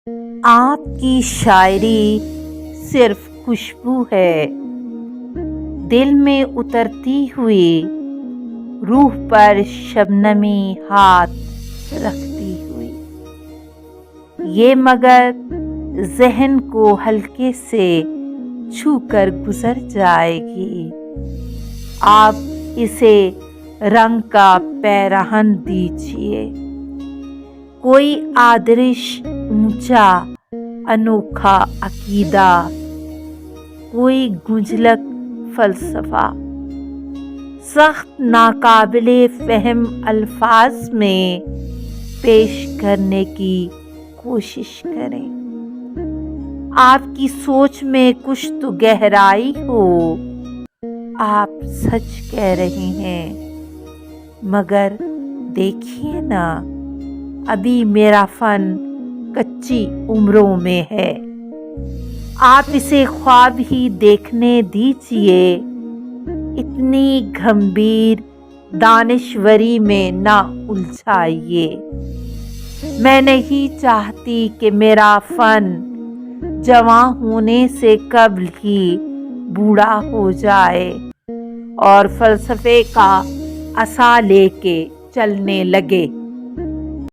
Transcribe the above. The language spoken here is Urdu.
آپ کی شاعری صرف خوشبو ہے، دل میں اترتی ہوئی، روح پر شبنمی ہاتھ رکھتی ہوئی، یہ مگر ذہن کو ہلکے سے چھو کر گزر جائے گی۔ آپ اسے رنگ کا پیرہن دیجیے، کوئی آدرش اونچا انوکھا عقیدہ، کوئی گنجلک فلسفہ، سخت ناقابل فہم الفاظ میں پیش کرنے کی کوشش کریں۔ آپ کی سوچ میں کچھ تو گہرائی ہو، آپ سچ کہہ رہے ہیں، مگر دیکھیے نا، ابھی میرا فن کچی عمروں میں ہے، آپ اسے خواب ہی دیکھنے دیجیے، اتنی گمبھیر دانشوری میں نہ الجھائیے۔ میں نہیں چاہتی کہ میرا فن جواں ہونے سے قبل ہی بوڑھا ہو جائے اور فلسفے کا عصا لے کے چلنے لگے۔